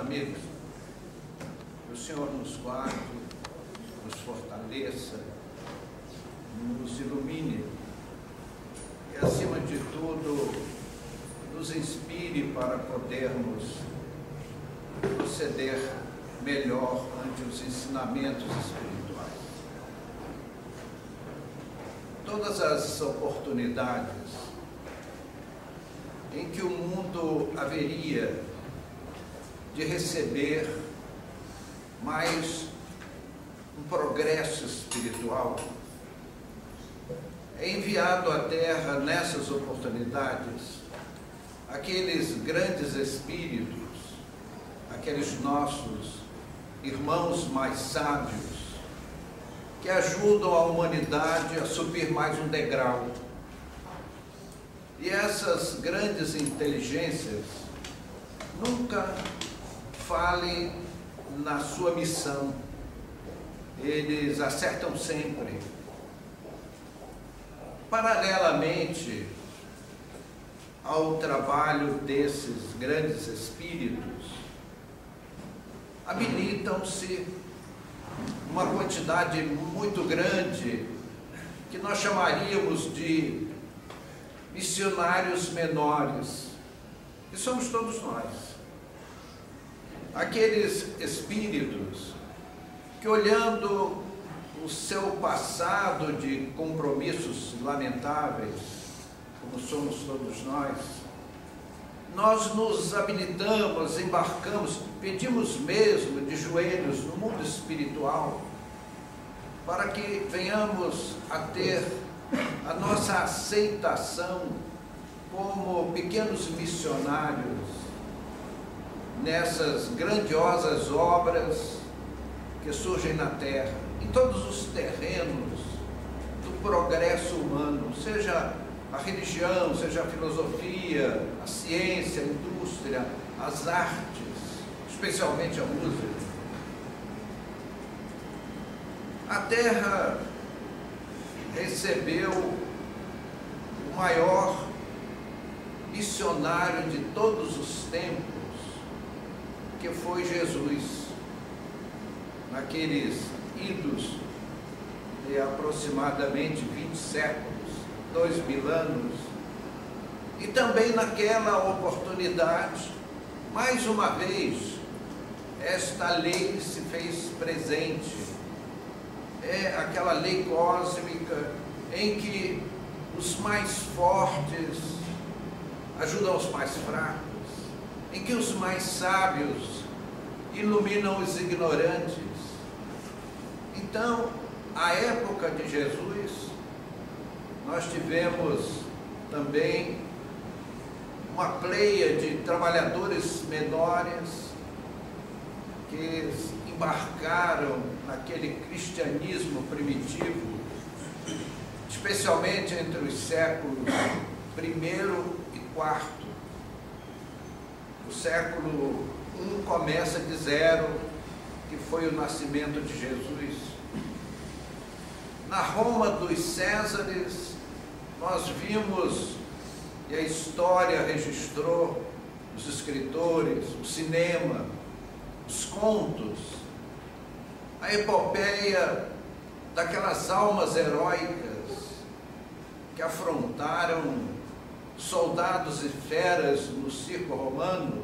amigos, que o Senhor nos guarde, nos fortaleça, nos ilumine e, acima de tudo, nos inspire para podermos proceder melhor ante os ensinamentos espirituais. Todas as oportunidades em que o mundo haveria de receber mais um progresso espiritual, é enviado à Terra nessas oportunidades aqueles grandes espíritos, aqueles nossos irmãos mais sábios, que ajudam a humanidade a subir mais um degrau. E essas grandes inteligências nunca falem na sua missão, eles acertam sempre. Paralelamente ao trabalho desses grandes espíritos, habilitam-se uma quantidade muito grande que nós chamaríamos de missionários menores, que somos todos nós. Aqueles espíritos que, olhando o seu passado de compromissos lamentáveis, como somos todos nós nos habilitamos, embarcamos, pedimos mesmo de joelhos no mundo espiritual, para que venhamos a ter a nossa aceitação como pequenos missionários nessas grandiosas obras que surgem na Terra, em todos os terrenos do progresso humano, seja a religião, seja a filosofia, a ciência, a indústria, as artes, especialmente a música. A Terra recebeu o maior missionário de todos os tempos, que foi Jesus, naqueles idos de aproximadamente 20 séculos, 2000 anos, e também naquela oportunidade, mais uma vez, esta lei se fez presente. É aquela lei cósmica em que os mais fortes ajudam os mais fracos, em que os mais sábios iluminam os ignorantes. Então, à época de Jesus, nós tivemos também uma pleia de trabalhadores menores que embarcaram naquele cristianismo primitivo, especialmente entre os séculos I e IV. O século I começa de zero, que foi o nascimento de Jesus. Na Roma dos Césares, nós vimos, e a história registrou, os escritores, o cinema, os contos, a epopeia daquelas almas heróicas que afrontaram soldados e feras no circo romano,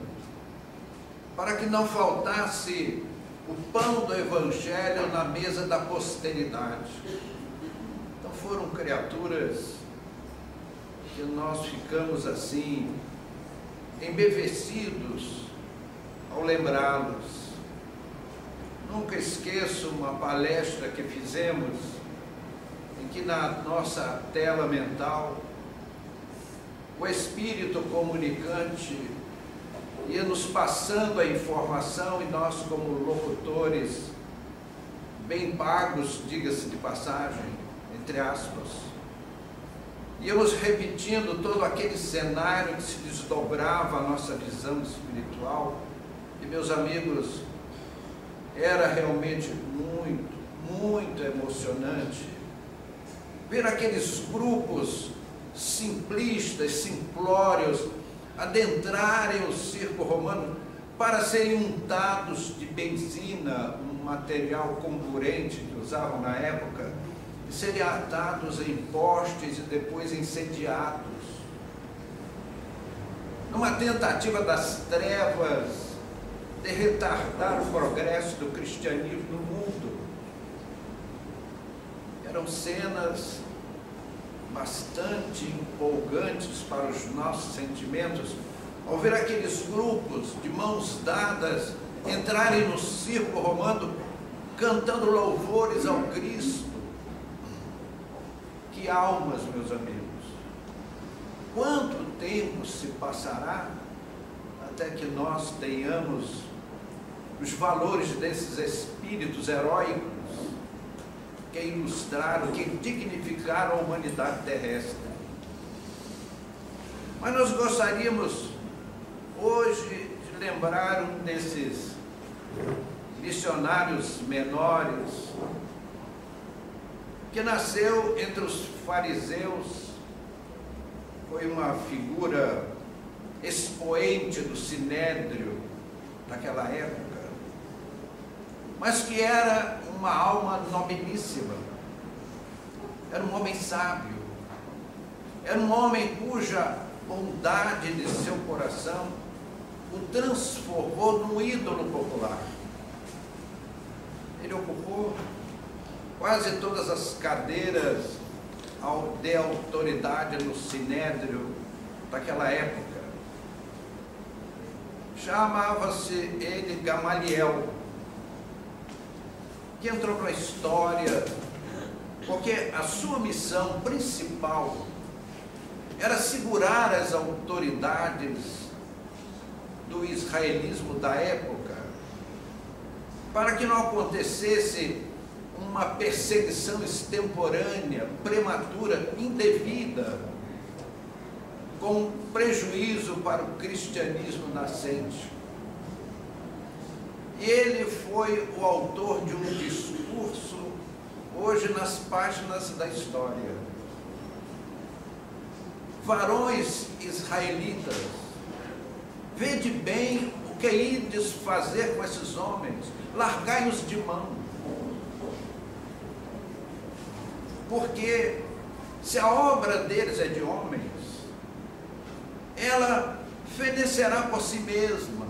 para que não faltasse o pão do Evangelho na mesa da posteridade. Então foram criaturas que nós ficamos assim, embevecidos ao lembrá-los. Nunca esqueço uma palestra que fizemos, em que na nossa tela mental, o Espírito comunicante ia nos passando a informação e nós, como locutores, bem pagos, diga-se de passagem, entre aspas, íamos repetindo todo aquele cenário que se desdobrava a nossa visão espiritual. E, meus amigos, era realmente muito, muito emocionante ver aqueles grupos simplistas, simplórios, adentrarem o circo romano para serem untados de benzina, um material comburente que usavam na época, e serem atados em postes e depois incendiados, numa tentativa das trevas de retardar o progresso do cristianismo no mundo. Eram cenas bastante empolgantes para os nossos sentimentos, ao ver aqueles grupos de mãos dadas entrarem no circo romano cantando louvores ao Cristo. Que almas, meus amigos! Quanto tempo se passará até que nós tenhamos os valores desses espíritos heróicos que ilustraram, que dignificaram a humanidade terrestre? Mas nós gostaríamos hoje de lembrar um desses missionários menores que nasceu entre os fariseus, foi uma figura expoente do sinédrio daquela época, mas que era uma alma nobilíssima, era um homem sábio, era um homem cuja bondade de seu coração o transformou num ídolo popular. Ele ocupou quase todas as cadeiras de autoridade no sinédrio daquela época. Chamava-se ele Gamaliel, que entrou para a história porque a sua missão principal era segurar as autoridades do israelismo da época, para que não acontecesse uma perseguição extemporânea, prematura, indevida, com prejuízo para o cristianismo nascente. E ele foi o autor de um discurso hoje nas páginas da história. Varões israelitas, vede bem o que ides fazer com esses homens, largai-os de mão. Porque se a obra deles é de homens, ela fenecerá por si mesma.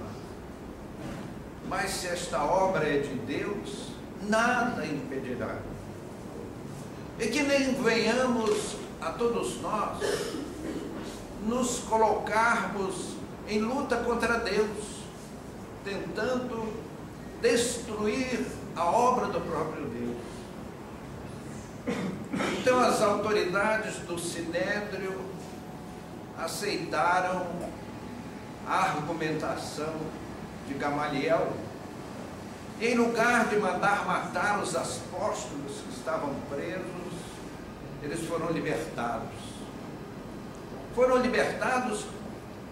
Mas se esta obra é de Deus, nada impedirá. E que nem venhamos a todos nós nos colocarmos em luta contra Deus, tentando destruir a obra do próprio Deus. Então as autoridades do sinédrio aceitaram a argumentação de Gamaliel, e em lugar de mandar matar os apóstolos que estavam presos, eles foram libertados. Foram libertados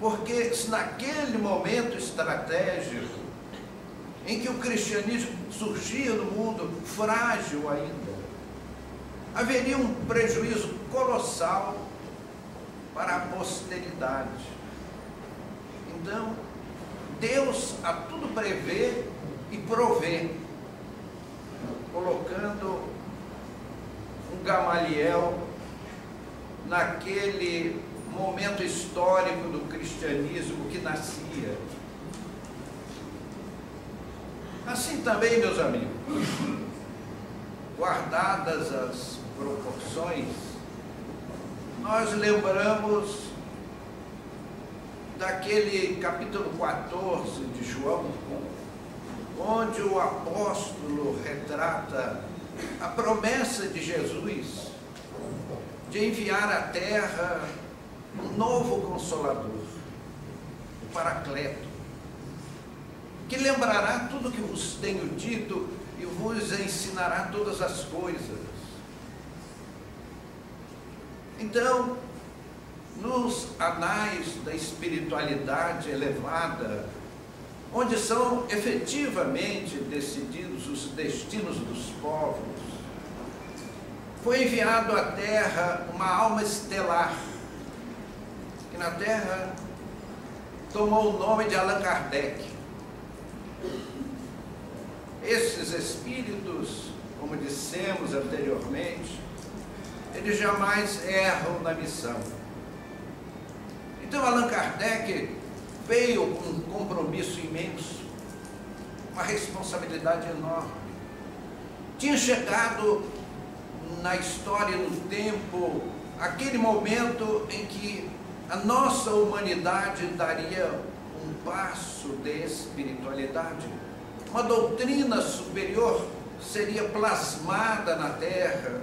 porque naquele momento estratégico, em que o cristianismo surgia no mundo frágil ainda, haveria um prejuízo colossal para a posteridade. Então, Deus a tudo prevê e provê, colocando um Gamaliel naquele momento histórico do cristianismo que nascia. Assim também, meus amigos, guardadas as proporções, nós lembramos daquele capítulo 14 de João, onde o apóstolo retrata a promessa de Jesus de enviar à terra um novo Consolador, o Paracleto, que lembrará tudo o que vos tenho dito e vos ensinará todas as coisas. Então, nos anais da espiritualidade elevada, onde são efetivamente decididos os destinos dos povos, foi enviado à Terra uma alma estelar, que na Terra tomou o nome de Allan Kardec. esses espíritos, como dissemos anteriormente, eles jamais erram na missão. Então Allan Kardec veio com um compromisso imenso, uma responsabilidade enorme. Tinha chegado na história, no tempo, aquele momento em que a nossa humanidade daria um passo de espiritualidade. Uma doutrina superior seria plasmada na Terra,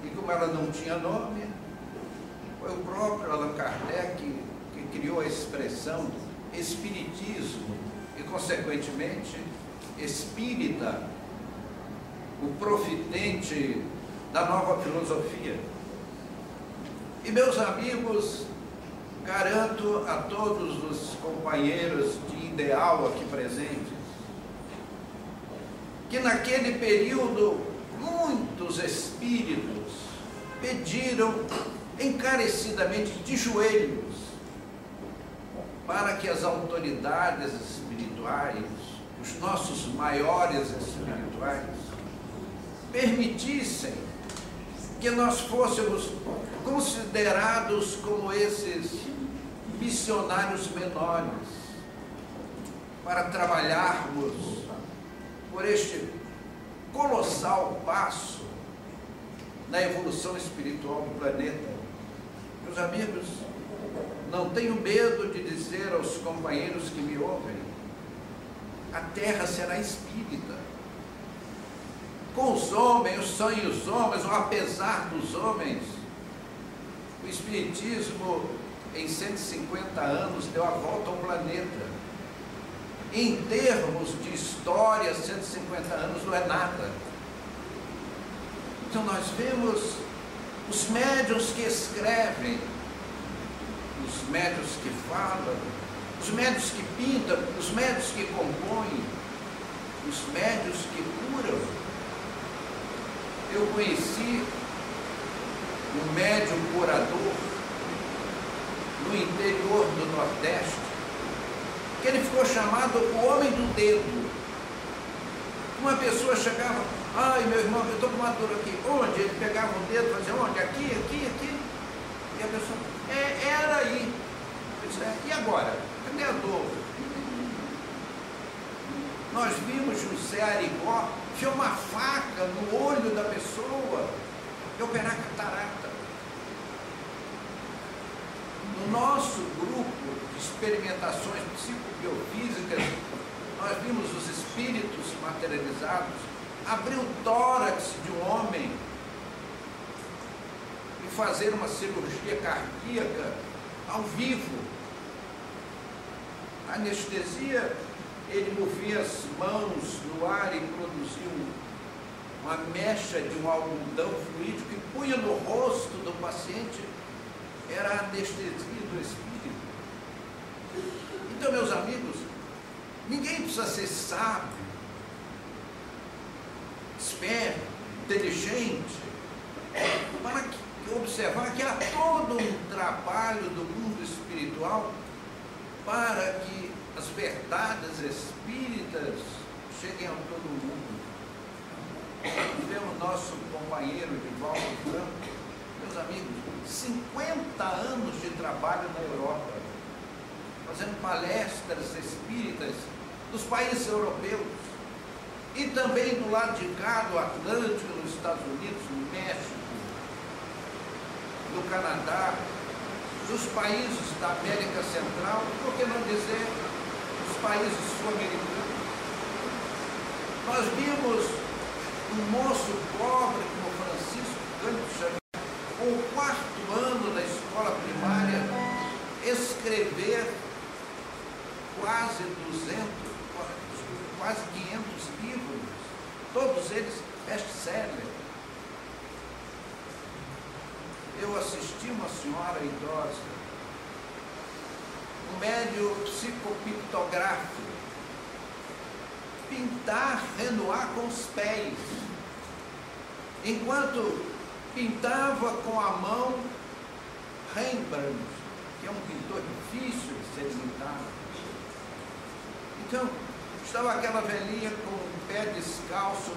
e como ela não tinha nome, foi o próprio Allan Kardec que criou a expressão espiritismo e, consequentemente, espírita, o profitente da nova filosofia. E, meus amigos, garanto a todos os companheiros de ideal aqui presentes, que naquele período muitos espíritos pediram encarecidamente de joelhos para que as autoridades espirituais, os nossos maiores espirituais, permitissem que nós fôssemos considerados como esses missionários menores, para trabalharmos por este colossal passo na evolução espiritual do planeta. Meus amigos, não tenho medo de dizer aos companheiros que me ouvem, a Terra será espírita. Com os homens, sem os homens, ou apesar dos homens, o Espiritismo, em 150 anos, deu a volta ao planeta. Em termos de história, 150 anos não é nada. Então nós vemos os médiuns que escrevem, os médiuns que falam, os médiuns que pintam, os médiuns que compõem, os médiuns que curam. Eu conheci um médium curador no interior do Nordeste, que ele ficou chamado o homem do dedo. Uma pessoa chegava, ai meu irmão, eu estou com uma dor aqui. Onde? Ele pegava o dedo e fazia onde? Aqui, aqui, aqui. E a pessoa, era aí. Eu disse, e agora? Cadê a dor? Nós vimos José Arigó enfiar uma faca no olho da pessoa e operar catarata. No nosso grupo de experimentações psicobiofísicas, nós vimos os espíritos materializados abrir o tórax de um homem e fazer uma cirurgia cardíaca ao vivo. A anestesia, ele movia as mãos no ar e produzia uma mecha de um algodão fluídico que punha no rosto do paciente. Era a anestesia do espírito. Então, meus amigos, ninguém precisa ser sábio, esperto, inteligente, para observar que há todo um trabalho do mundo espiritual para que as verdades espíritas cheguem a todo mundo. Vemos nosso companheiro Divaldo Franco, meus amigos, 50 anos de trabalho na Europa, fazendo palestras espíritas nos países europeus e também do lado de cá do Atlântico, nos Estados Unidos, no México, no Canadá, dos países da América Central, por que não dizer os países sul-americanos. Nós vimos um moço pobre como Francisco Cândido Xavier, com o 4º ano da escola primária, escrever quase 500 livros, todos eles best-seller. Eu assisti uma senhora idosa, um médium psicopictográfico, pintar Renoir com os pés, enquanto pintava com a mão Rembrandt, que é um pintor difícil de ser imitado. Então, Estava aquela velhinha com o pé descalço,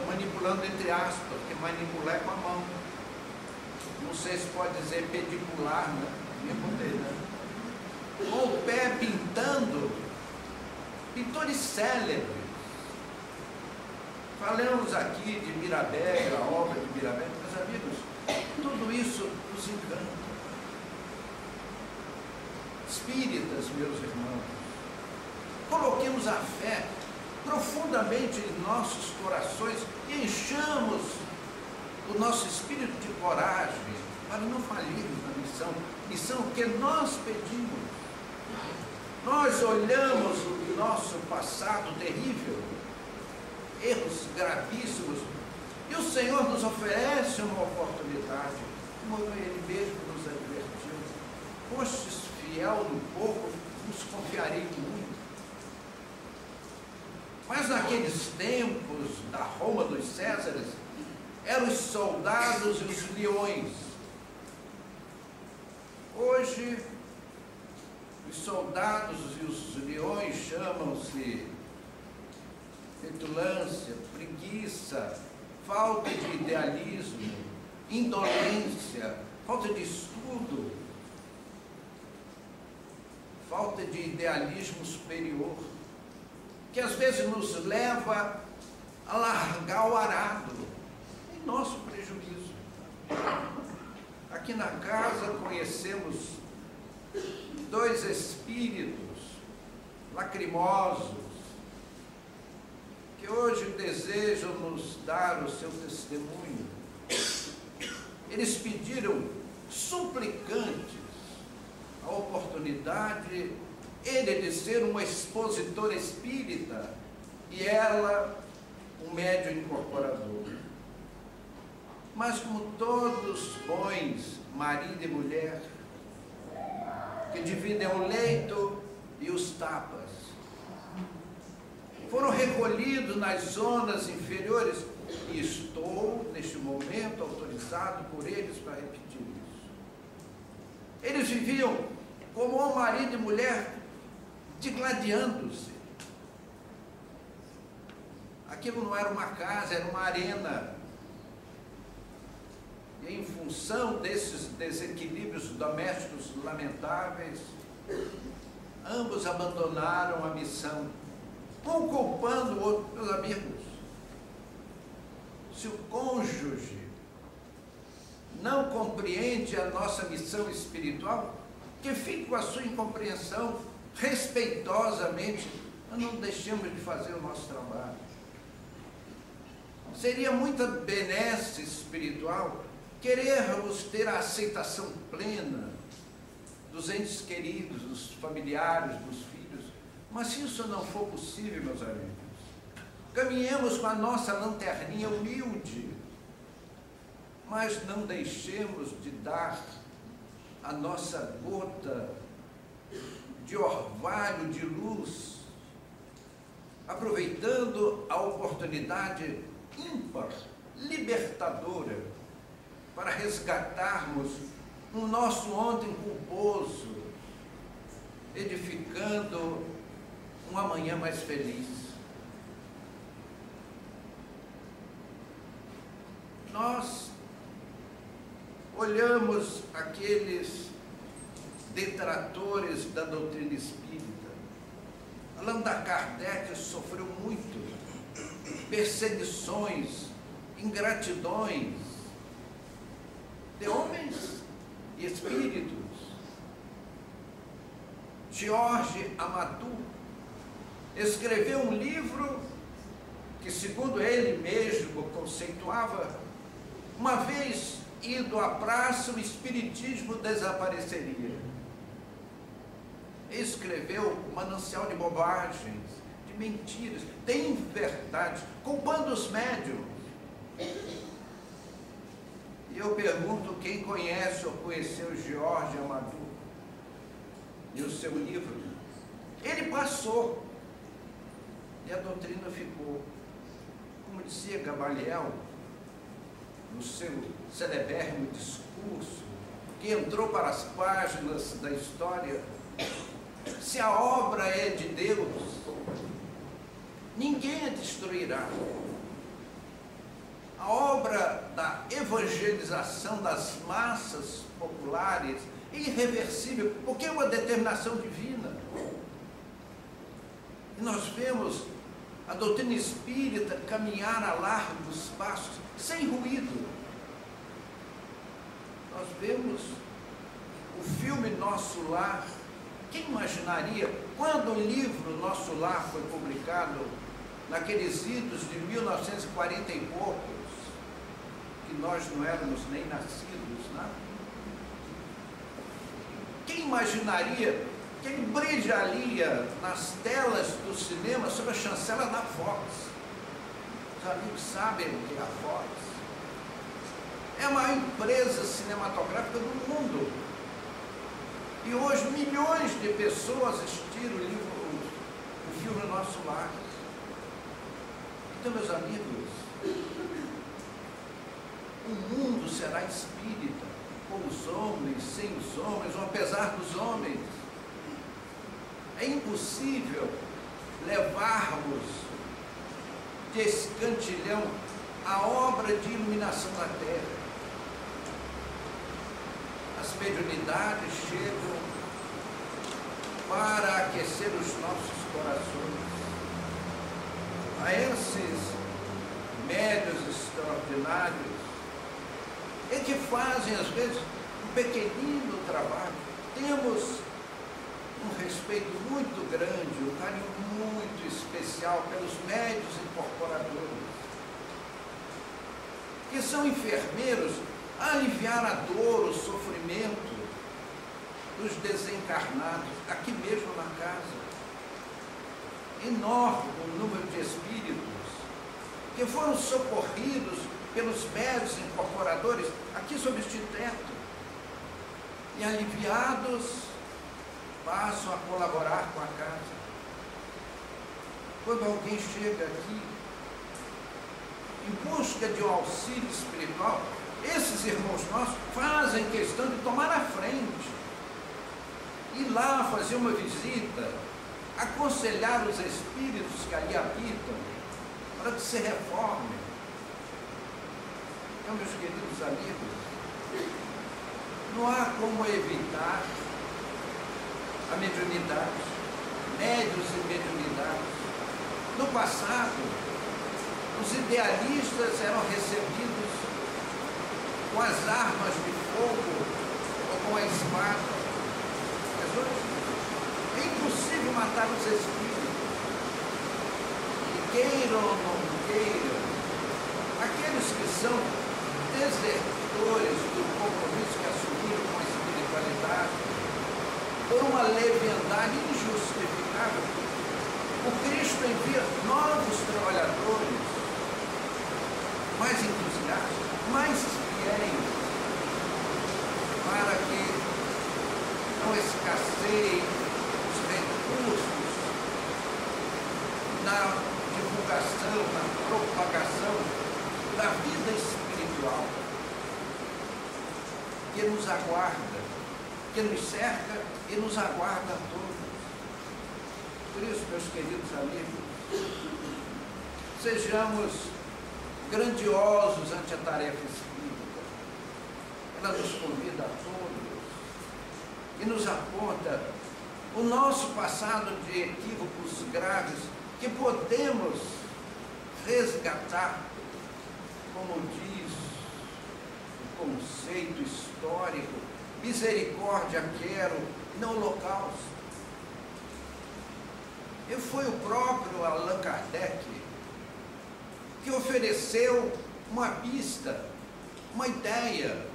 manipulando entre aspas, porque manipular é com a mão. Não sei se pode dizer pedicular, né? Minha poder, né? Com o pé pintando, pintores célebres. Falamos aqui de Mirabel, a obra de Mirabel, meus amigos, tudo isso nos encanta. Espíritas, meus irmãos, coloquemos a fé profundamente em nossos corações e enchamos o nosso espírito de coragem para não falirmos na missão que nós pedimos. Nós olhamos o nosso passado terrível, erros gravíssimos, e o Senhor nos oferece uma oportunidade, como Ele mesmo nos advertiu: fostes fiel no pouco, vos confiarei muito. Mas naqueles tempos da Roma dos Césares, eram os soldados e os leões. Hoje, os soldados e os leões chamam-se petulância, preguiça, falta de idealismo, indolência, falta de estudo, falta de idealismo superior, que às vezes nos leva a largar o arado, em nosso prejuízo. Aqui na casa conhecemos dois espíritos lacrimosos, que hoje desejam nos dar o seu testemunho. Eles pediram, suplicantes, a oportunidade, ele de ser um expositor espírita e ela um médium incorporador. Mas como todos bons marido e mulher, que dividem o leito e os tapas, foram recolhidos nas zonas inferiores, e estou, neste momento, autorizado por eles para repetir isso. Eles viviam como um marido e mulher, digladiando-se. Aquilo não era uma casa, era uma arena. E em função desses desequilíbrios domésticos lamentáveis, ambos abandonaram a missão, um culpando o outro. Meus amigos, se o cônjuge não compreende a nossa missão espiritual, que fique com a sua incompreensão, respeitosamente, mas não deixemos de fazer o nosso trabalho. Seria muita benesse espiritual querermos ter a aceitação plena dos entes queridos, dos familiares, dos filhos, mas se isso não for possível, meus amigos, caminhemos com a nossa lanterninha humilde, mas não deixemos de dar a nossa gota de orvalho de luz, aproveitando a oportunidade ímpar, libertadora, para resgatarmos o nosso ontem culposo, edificando um amanhã mais feliz. Nós olhamos aqueles detratores da doutrina espírita. Allan Kardec sofreu muito perseguições, ingratidões de homens e espíritos. Jorge Amadou escreveu um livro que, segundo ele mesmo conceituava, uma vez ido à praça, o espiritismo desapareceria. Escreveu um manancial de bobagens, de mentiras, de inverdades, culpando os médiuns. E eu pergunto, quem conhece ou conheceu Jorge Amadou e o seu livro? Ele passou e a doutrina ficou. Como dizia Gamaliel no seu celebérrimo discurso, que entrou para as páginas da história: se a obra é de Deus, ninguém a destruirá. A obra da evangelização das massas populares é irreversível, porque é uma determinação divina. E nós vemos a doutrina espírita caminhar a largos passos, sem ruído. Nós vemos o filme Nosso Lar. Quem imaginaria, quando o livro Nosso Lar foi publicado, naqueles idos de 1940 e poucos, que nós não éramos nem nascidos, né? Quem imaginaria que ele brilharia nas telas do cinema sob a chancela da Fox? Os amigos sabem o que é a Fox. É a maior empresa cinematográfica do mundo. E hoje milhões de pessoas assistiram o filme Nosso Lar. Então, meus amigos, o mundo será espírita, com os homens, sem os homens, ou apesar dos homens. É impossível levarmos de escantilhão a obra de iluminação da terra. As mediunidades chegam para aquecer os nossos corações. A esses médiuns extraordinários, é que fazem, às vezes, um pequenino trabalho. Temos um respeito muito grande, um carinho muito especial pelos médiuns incorporadores, que são enfermeiros a aliviar a dor, o sofrimento dos desencarnados, aqui mesmo na casa. Enorme o número de espíritos que foram socorridos pelos médiuns incorporadores aqui sob este teto, e aliviados passam a colaborar com a casa. Quando alguém chega aqui em busca de um auxílio espiritual, esses irmãos nossos fazem questão de tomar a frente, ir lá fazer uma visita, aconselhar os espíritos que ali habitam, para que se reformem. Então, meus queridos amigos, não há como evitar a mediunidade, médiuns e mediunidades. No passado, os idealistas eram recebidos com as armas de fogo ou com a espada. Mas hoje é impossível matar os espíritos. E queiram ou não queiram, aqueles que são desertores do compromisso que assumiram com a espiritualidade, por uma leviandade injustificável, o Cristo envia novos trabalhadores, mais entusiastas, mais fiéis, para que não escasseiem os recursos na divulgação, na propagação da vida espiritual, que nos aguarda, que nos cerca e nos aguarda a todos. Por isso, meus queridos amigos, sejamos grandiosos ante a tarefa espírita. Ela nos convida a todos e nos aponta o nosso passado de equívocos graves que podemos resgatar, como diz o conceito histórico: misericórdia quero, não holocausto. E foi o próprio Allan Kardec que ofereceu uma pista, uma ideia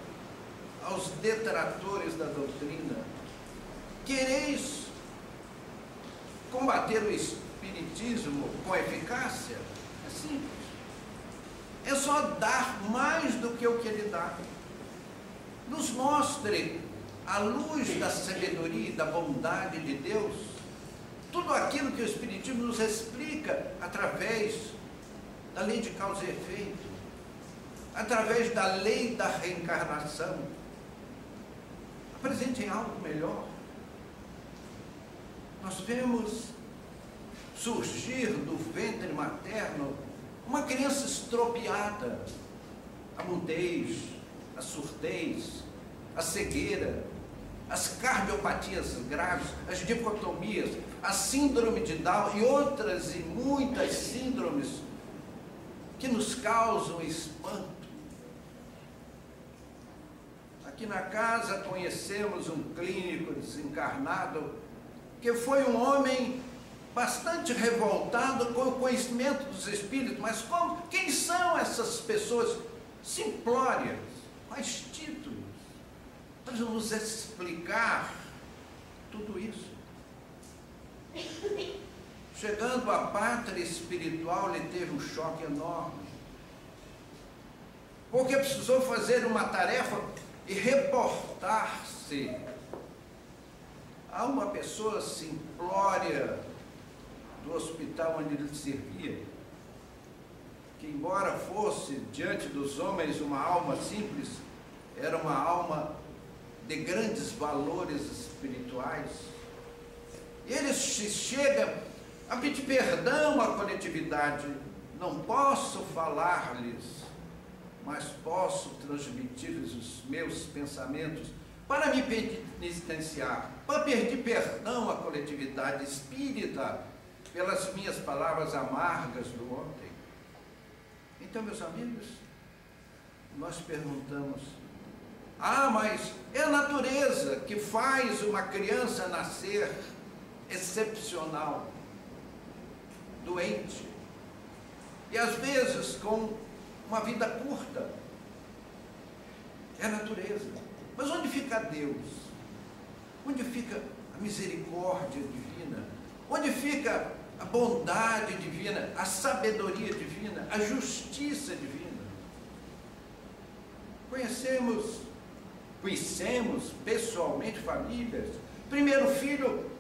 aos detratores da doutrina. Quereis combater o espiritismo com eficácia? É simples. É só dar mais do que o que ele dá. Nos mostre, à luz da sabedoria e da bondade de Deus, tudo aquilo que o Espiritismo nos explica através da lei de causa e efeito, através da lei da reencarnação. Apresentem algo melhor. Nós vemos surgir do ventre materno uma criança estropiada, a mudez, a surdez, a cegueira, as cardiopatias graves, as dicotomias, a síndrome de Down e outras e muitas síndromes que nos causam espanto. Aqui na casa conhecemos um clínico desencarnado que foi um homem bastante revoltado com o conhecimento dos espíritos, mas quem são essas pessoas simplórias, quais títulos, para nos explicar tudo isso? Chegando à pátria espiritual, ele teve um choque enorme, porque precisou fazer uma tarefa e reportar-se a uma pessoa simplória do hospital onde ele servia, que embora fosse diante dos homens uma alma simples, era uma alma de grandes valores espirituais. E ele chega a pedir perdão à coletividade. Não posso falar-lhes, mas posso transmitir-lhes os meus pensamentos para me penitenciar, para pedir perdão à coletividade espírita pelas minhas palavras amargas do ontem. Então, meus amigos, nós perguntamos: mas é a natureza que faz uma criança nascer excepcional, doente, e às vezes com uma vida curta. É a natureza. Mas onde fica Deus? Onde fica a misericórdia divina? Onde fica a bondade divina, a sabedoria divina, a justiça divina? Conhecemos pessoalmente famílias. Primeiro filho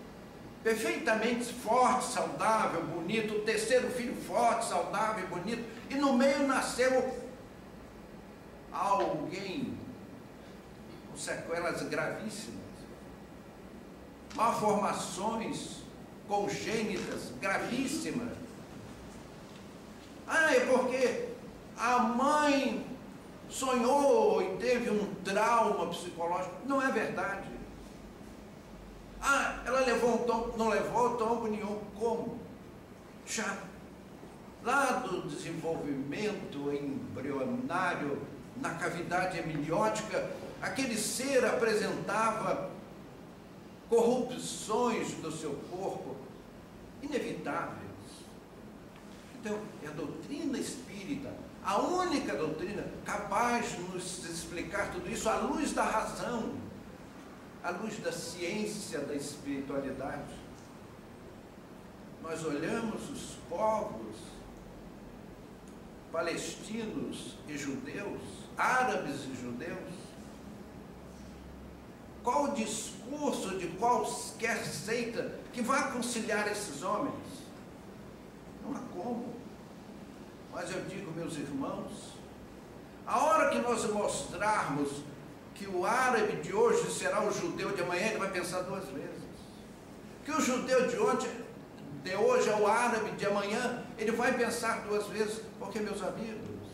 perfeitamente forte, saudável, bonito. O terceiro filho forte, saudável e bonito. E no meio nasceu alguém com sequelas gravíssimas, malformações congênitas gravíssimas. É porque a mãe sonhou e teve um trauma psicológico. Não é verdade. Ela levou um tombo, não levou tombo nenhum. Como? Já lá do desenvolvimento embrionário, na cavidade amniótica, aquele ser apresentava corrupções do seu corpo inevitáveis. Então, é a doutrina espírita, a única doutrina capaz de nos explicar tudo isso à luz da razão, à luz da ciência da espiritualidade. Nós olhamos os povos palestinos e judeus, árabes e judeus. Qual o discurso de qualquer seita que vai conciliar esses homens? Não há como. Mas eu digo, meus irmãos, a hora que nós mostrarmos que o árabe de hoje será o judeu de amanhã, ele vai pensar duas vezes. Que o judeu de hoje é o árabe de amanhã, ele vai pensar duas vezes. Porque, meus amigos,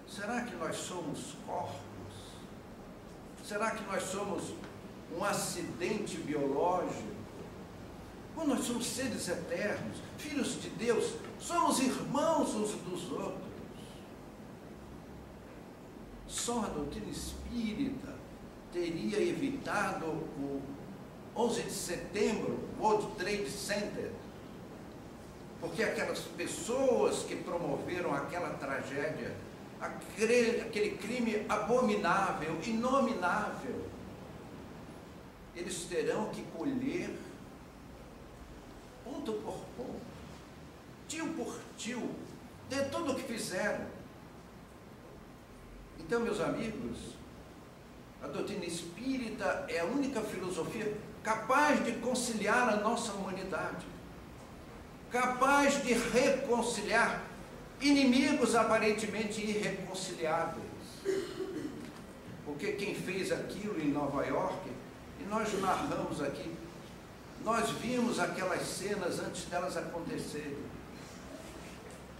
será que nós somos corpos? Será que nós somos um acidente biológico? Ou nós somos seres eternos, filhos de Deus, somos irmãos uns dos outros? Só a doutrina espírita teria evitado o 11 de setembro, o World Trade Center, porque aquelas pessoas que promoveram aquela tragédia, aquele crime abominável, inominável, eles terão que colher ponto por ponto, tio por tio, de tudo o que fizeram. Então, meus amigos, a doutrina espírita é a única filosofia capaz de conciliar a nossa humanidade, capaz de reconciliar inimigos aparentemente irreconciliáveis. Porque quem fez aquilo em Nova York, e nós narramos aqui, nós vimos aquelas cenas antes delas acontecerem.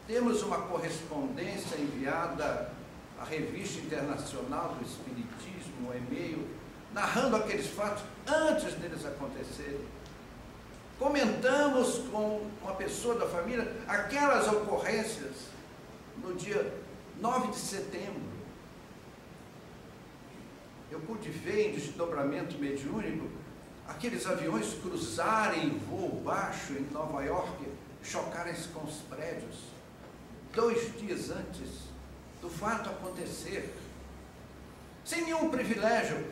Temos uma correspondência enviada à Revista Internacional do Espiritismo, um e-mail, narrando aqueles fatos antes deles acontecerem. Comentamos com uma pessoa da família aquelas ocorrências no dia 9 de setembro. Eu pude ver em desdobramento mediúnico aqueles aviões cruzarem em voo baixo em Nova York, chocarem-se com os prédios, 2 dias antes do fato acontecer, sem nenhum privilégio.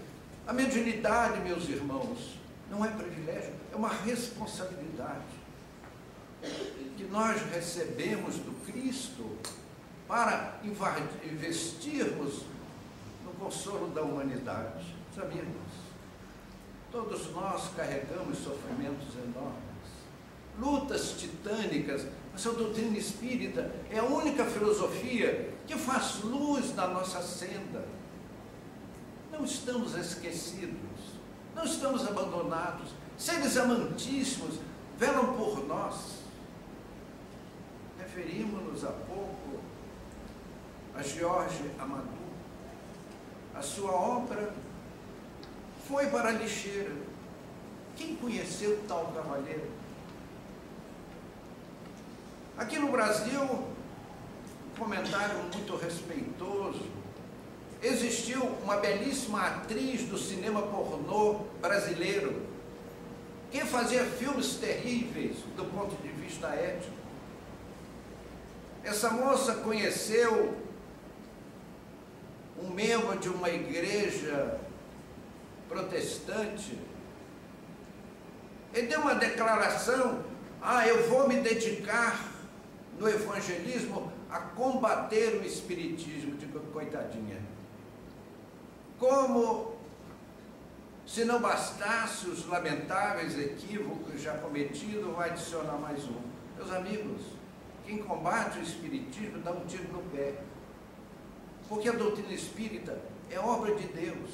A mediunidade, meus irmãos, não é privilégio, é uma responsabilidade que nós recebemos do Cristo para investirmos no consolo da humanidade. Sabíamos? Todos nós carregamos sofrimentos enormes, lutas titânicas, mas a doutrina espírita é a única filosofia que faz luz na nossa senda. Não estamos esquecidos, não estamos abandonados, seres amantíssimos velam por nós. Referimos-nos há pouco a Jorge Amadou. A sua obra foi para a lixeira. Quem conheceu tal cavalheiro? Aqui no Brasil, um comentário muito respeitoso. Existiu uma belíssima atriz do cinema pornô brasileiro que fazia filmes terríveis do ponto de vista ético. Essa moça conheceu um membro de uma igreja protestante. Ele deu uma declaração: eu vou me dedicar no evangelismo a combater o espiritismo. Digo, coitadinha. Como se não bastasse os lamentáveis equívocos já cometidos, vai adicionar mais um. Meus amigos, quem combate o espiritismo dá um tiro no pé, porque a doutrina espírita é obra de Deus,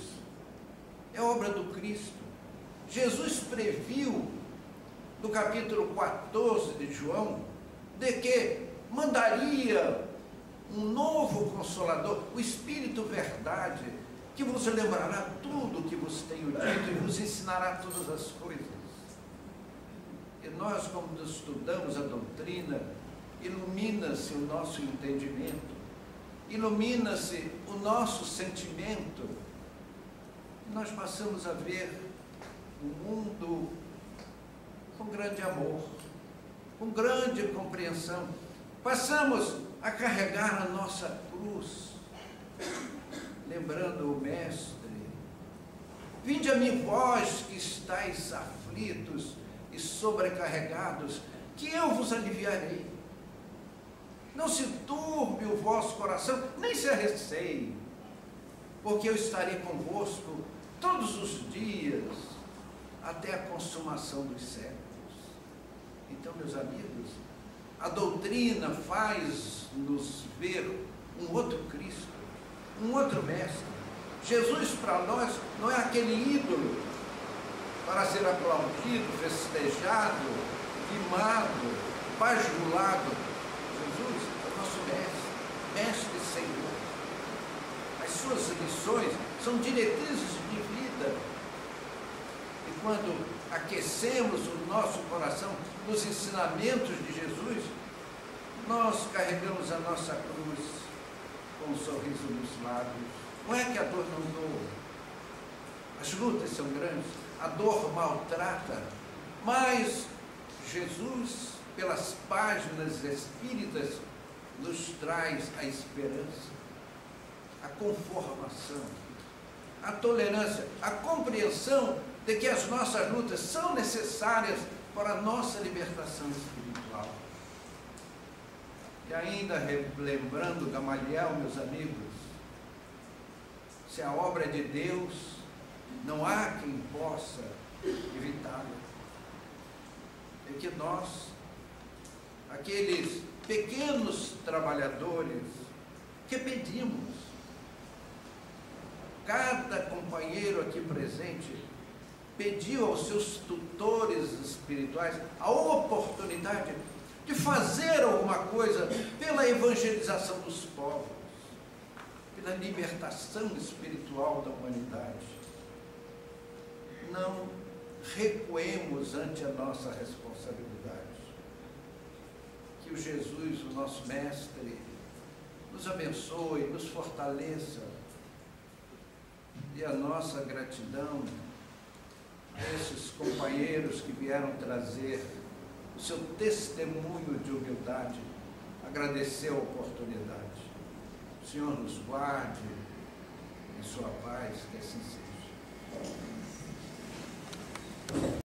é obra do Cristo. Jesus previu no capítulo 14 de João de que mandaria um novo Consolador, o Espírito Verdade, que vos lembrará tudo o que vos tenho dito e vos ensinará todas as coisas. E nós, como estudamos a doutrina, ilumina-se o nosso entendimento, ilumina-se o nosso sentimento, e nós passamos a ver o mundo com grande amor, com grande compreensão. Passamos a carregar a nossa cruz, lembrando o Mestre: vinde a mim vós que estáis aflitos e sobrecarregados, que eu vos aliviarei. Não se turbe o vosso coração, nem se arreceie, porque eu estarei convosco todos os dias, até a consumação dos séculos. Então, meus amigos, a doutrina faz-nos ver um outro Cristo, um outro Mestre. Jesus para nós não é aquele ídolo para ser aplaudido, festejado, mimado, bajulado. Jesus é o nosso Mestre, Mestre e Senhor. As suas lições são diretrizes de vida. E quando aquecemos o nosso coração nos ensinamentos de Jesus, nós carregamos a nossa cruz com um sorriso nos lábios. Não é que a dor não doa, as lutas são grandes, a dor maltrata, mas Jesus, pelas páginas espíritas, nos traz a esperança, a conformação, a tolerância, a compreensão de que as nossas lutas são necessárias para a nossa libertação espiritual. E ainda lembrando Gamaliel, meus amigos, se a obra é de Deus, não há quem possa evitá-la. É que nós, aqueles pequenos trabalhadores, que pedimos, cada companheiro aqui presente pediu aos seus tutores espirituais a oportunidade de fazer alguma coisa pela evangelização dos povos, pela libertação espiritual da humanidade. Não recuemos ante a nossa responsabilidade. Que o Jesus, o nosso Mestre, nos abençoe, nos fortaleça, e a nossa gratidão a esses companheiros que vieram trazer o seu testemunho de humildade, agradecer a oportunidade. O Senhor nos guarde em sua paz, que assim seja.